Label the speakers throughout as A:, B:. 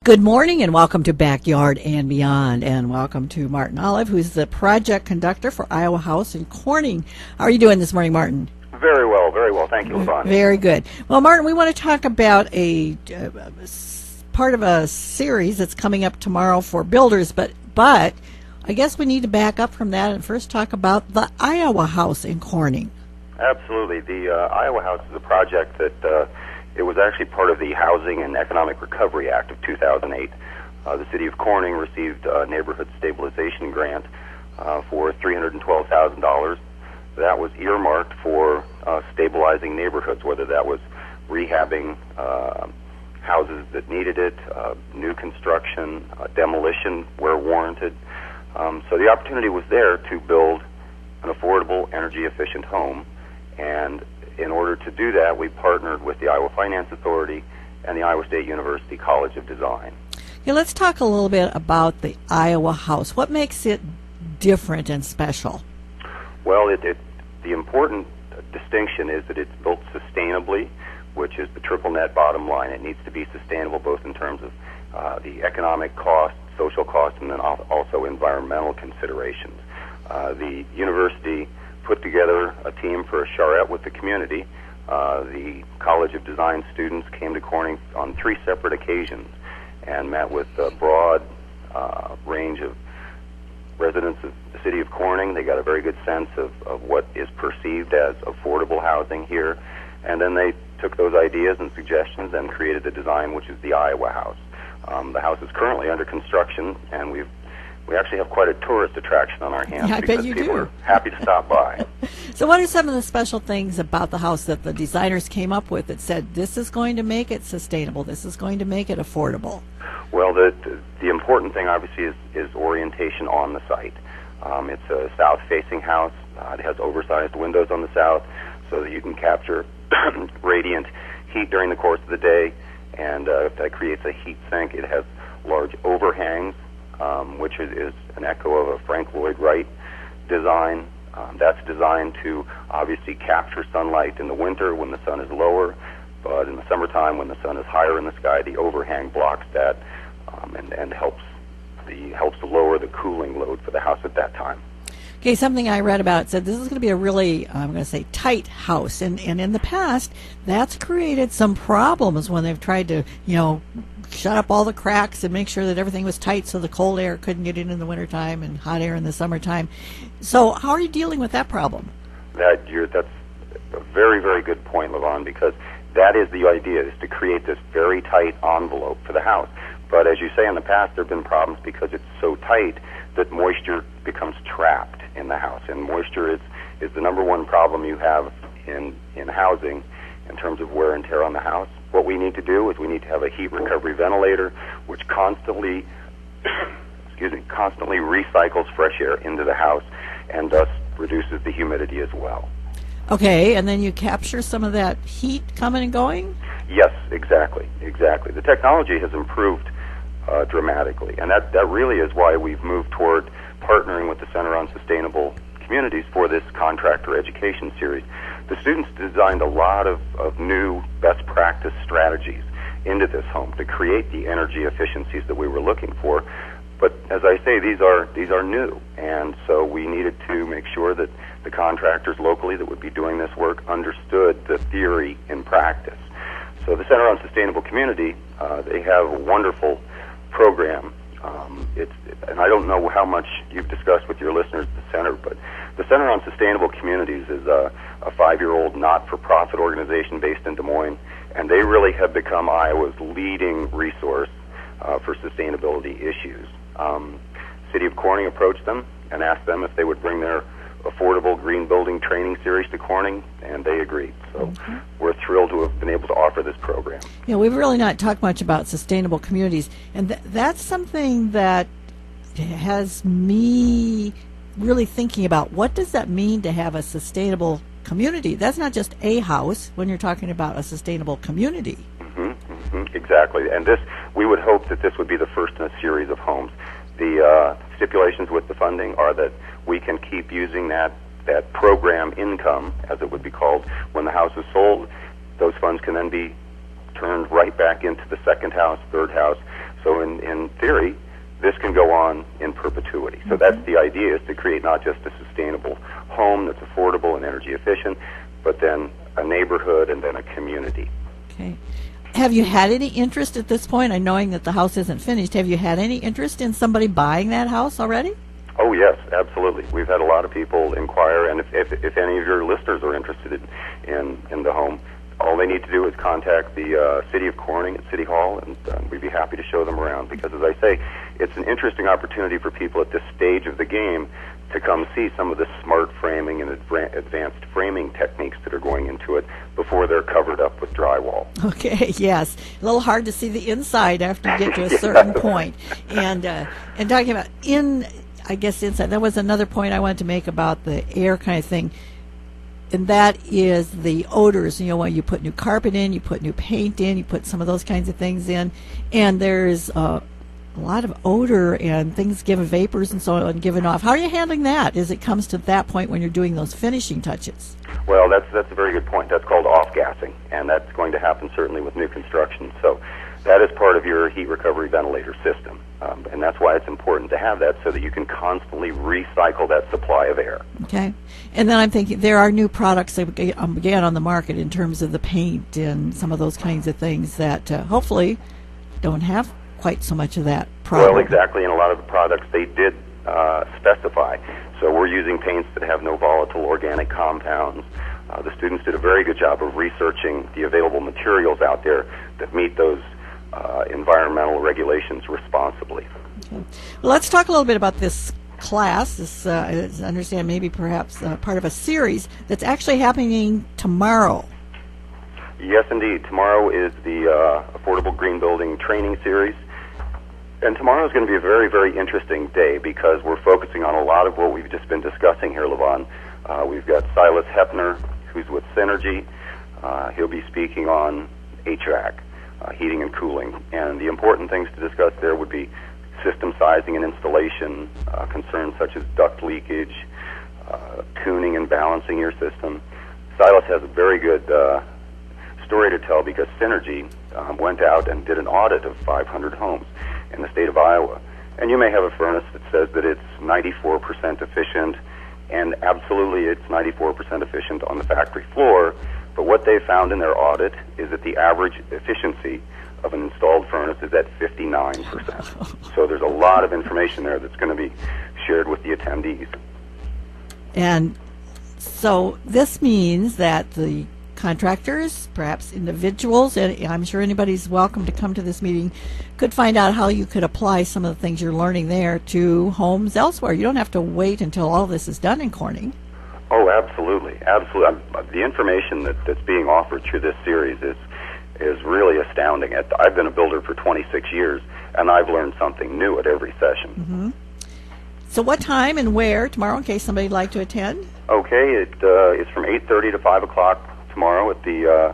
A: Good morning and welcome to Backyard and Beyond, and welcome to Martin Olive, who's the project conductor for Iowa House in Corning. How are you doing this morning, Martin?
B: Very well, very well. Thank you, Lavon.
A: Very good. Well, Martin, we want to talk about a part of a series that's coming up tomorrow for builders, but I guess we need to back up from that and first talk about the Iowa House in Corning.
B: Absolutely. The Iowa House is a project that it was actually part of the Housing and Economic Recovery Act of 2008. The city of Corning received a neighborhood stabilization grant for $312,000. That was earmarked for stabilizing neighborhoods, whether that was rehabbing houses that needed it, new construction, demolition where warranted. So the opportunity was there to build an affordable, energy-efficient home, and in order to do that, we partnered with the Iowa Finance Authority and the Iowa State University College of Design.
A: Yeah, let's talk a little bit about the Iowa House. What makes it different and special?
B: Well, the important distinction is that it's built sustainably, which is the triple net bottom line. It needs to be sustainable both in terms of the economic cost, social cost, and then also environmental considerations. The university put together a team for a charrette with the community. The College of Design students came to Corning on 3 separate occasions and met with a broad range of residents of the city of Corning. They got a very good sense of what is perceived as affordable housing here, and then they took those ideas and suggestions and created the design, which is the Iowa House. The house is currently under construction, and we actually have quite a tourist attraction on our hands.
A: Yeah, I bet you
B: people
A: do.
B: are happy to stop by.
A: So what are some of the special things about the house that the designers came up with that said, this is going to make it sustainable, this is going to make it affordable?
B: Well, the important thing, obviously, is orientation on the site. It's a south-facing house. It has oversized windows on the south so that you can capture radiant heat during the course of the day, and that creates a heat sink. It has large overhangs, which is an echo of a Frank Lloyd Wright design. That's designed to obviously capture sunlight in the winter when the sun is lower, but in the summertime when the sun is higher in the sky, the overhang blocks that and helps to lower the cooling load for the house at that time.
A: Okay, something I read about said this is going to be a really, I'm going to say, tight house, and in the past, that's created some problems when they've tried to, shut up all the cracks and make sure that everything was tight so the cold air couldn't get in the wintertime and hot air in the summertime. So how are you dealing with that problem?
B: That's a very, very good point, Lavon, because that is the idea, is to create this very tight envelope for the house. But as you say, in the past, there have been problems because it's so tight that moisture becomes trapped in the house. And moisture is the number one problem you have in housing in terms of wear and tear on the house. What we need to do is we need to have a heat recovery ventilator which constantly recycles fresh air into the house and thus reduces the humidity as well.
A: Okay, and then you capture some of that heat coming and going?
B: Yes, exactly. The technology has improved dramatically, and that really is why we've moved toward partnering with the Center on Sustainable Communities for this contractor education series. The students designed a lot of new best practice strategies into this home to create the energy efficiencies that we were looking for. But as I say, these are new, and so we needed to make sure that the contractors locally that would be doing this work understood the theory in practice. So the Center on Sustainable Community, they have a wonderful program. And I don't know how much you've discussed with your listeners at the Center, but the Center on Sustainable Communities is a 5-year-old not-for-profit organization based in Des Moines, and they really have become Iowa's leading resource for sustainability issues. City of Corning approached them and asked them if they would bring their affordable green building training series to Corning, and they agreed. So we're thrilled to have been able to offer this program.
A: Yeah, we've really not talked much about sustainable communities, and that's something that has me really thinking about what does that mean to have a sustainable community. That's not just a house when you're talking about a sustainable community.
B: Exactly, and we would hope that this would be the first in a series of homes. The stipulations with the funding are that we can keep using that program income, as it would be called, when the house is sold. Those funds can then be turned right back into the second house, third house, So in theory, this can go on in perpetuity. So that's the idea, is to create not just a sustainable home that's affordable and energy efficient, but then a neighborhood and then a community.
A: Okay. Have you had any interest at this point? I knowing that the house isn't finished. Have you had any interest in somebody buying that house already?
B: Oh yes, absolutely. We've had a lot of people inquire, and if any of your listeners are interested in the home, all they need to do is contact the City of Corning at City Hall, and we'd be happy to show them around. Because, as I say, it's an interesting opportunity for people at this stage of the game to come see some of the smart framing and advanced framing techniques that are going into it before they're covered up with drywall.
A: Okay, yes. A little hard to see the inside after you get to a certain point. And talking about inside, that was another point I wanted to make about the air kind of thing. And that is the odors. You know, when you put new carpet in, you put new paint in, you put some of those kinds of things in, and there's a lot of odor and things given vapors and so on given off. How are you handling that as it comes to that point when you're doing those finishing touches?
B: Well, that's a very good point. That's called off-gassing, and that's going to happen certainly with new construction. So that is part of your heat recovery ventilator system, and that's why it's important to have that, so that you can constantly recycle that supply of air.
A: Okay. And then I'm thinking there are new products that began on the market in terms of the paint and some of those kinds of things that hopefully don't have quite so much of that problem.
B: Well, exactly, and a lot of the products they did specify. So we're using paints that have no volatile organic compounds. The students did a very good job of researching the available materials out there that meet those environmental regulations responsibly.
A: Okay. Well, let's talk a little bit about this class. This, I understand, maybe perhaps part of a series that's actually happening tomorrow.
B: Yes, indeed. Tomorrow is the Affordable Green Building Training Series. And tomorrow is going to be a very, very interesting day because we're focusing on a lot of what we've just been discussing here, Lavon. We've got Silas Hepner, who's with Synergy. He'll be speaking on HVAC, heating and cooling. And the important things to discuss there would be system sizing and installation, concerns such as duct leakage, tuning and balancing your system. Silas has a very good story to tell because Synergy went out and did an audit of 500 homes in the state of Iowa. And you may have a furnace that says that it's 94% efficient, and absolutely it's 94% efficient on the factory floor, but what they found in their audit is that the average efficiency of an installed furnace is at 59%. So there's a lot of information there that's going to be shared with the attendees.
A: And so this means that the contractors, perhaps individuals, and I'm sure anybody's welcome to come to this meeting, could find out how you could apply some of the things you're learning there to homes elsewhere. You don't have to wait until all this is done in Corning.
B: Oh, absolutely. Absolutely. The information that's being offered through this series is really astounding. I've been a builder for 26 years, and I've learned something new at every session.
A: Mm-hmm. So what time and where tomorrow, in case somebody'd like to attend?
B: Okay, it's from 8:30 to 5 o'clock tomorrow at the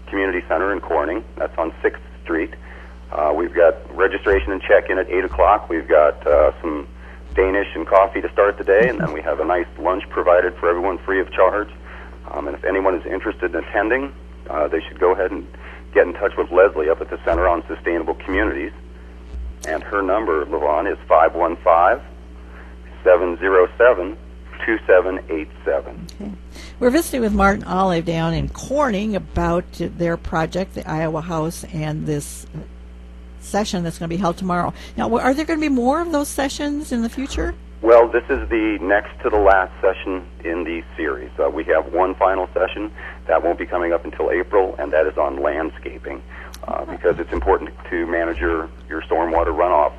B: Community Center in Corning. That's on 6th Street. We've got registration and check-in at 8 o'clock. We've got some Danish and coffee to start the day, and then we have a nice lunch provided for everyone free of charge. And if anyone is interested in attending, they should go ahead and get in touch with Leslie up at the Center on Sustainable Communities. And her number, Lavon, is 515-707-2787.
A: Okay. We're visiting with Martin Olive down in Corning about their project, the Iowa House, and this session that's going to be held tomorrow. Now, are there going to be more of those sessions in the future?
B: Well, this is the next to the last session in the series. We have one final session that won't be coming up until April, and that is on landscaping because it's important to manage your stormwater runoff.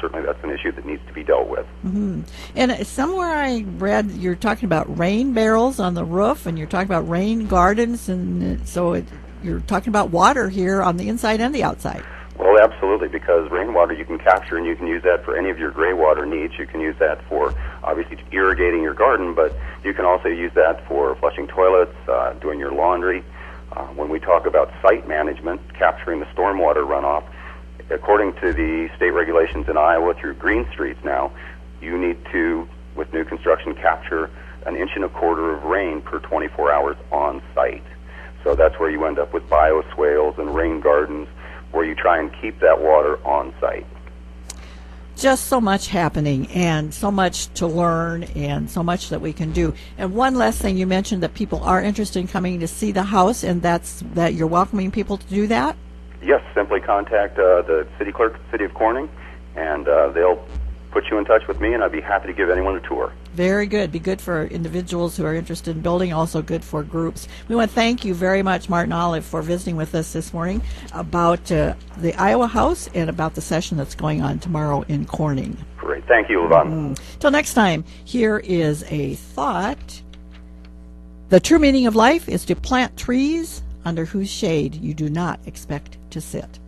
B: Certainly that's an issue that needs to be dealt with.
A: Mm-hmm. And somewhere I read you're talking about rain barrels on the roof, and you're talking about rain gardens, and so you're talking about water here on the inside and the outside.
B: Well, absolutely, because rainwater you can capture and you can use that for any of your gray water needs. You can use that for, obviously, irrigating your garden, but you can also use that for flushing toilets, doing your laundry. When we talk about site management, capturing the stormwater runoff, according to the state regulations in Iowa through Green Streets now, you need to, with new construction, capture 1.25 inches of rain per 24 hours on site. So that's where you end up with bioswales and rain gardens where you try and keep that water on site.
A: Just so much happening and so much to learn and so much that we can do. And one last thing, you mentioned that people are interested in coming to see the house, and that you're welcoming people to do that?
B: Yes, simply contact the city clerk, City of Corning, and they'll put you in touch with me, and I'd be happy to give anyone a tour. Very good. Be good for individuals who are interested in building, also good for groups. We want to thank you very much, Martin Olive, for visiting with us this morning about the Iowa House and about the session that's going on tomorrow in Corning. Great. Thank you, Lavon. Till next time, here is a thought. The true meaning of life is to plant trees under whose shade you do not expect to sit.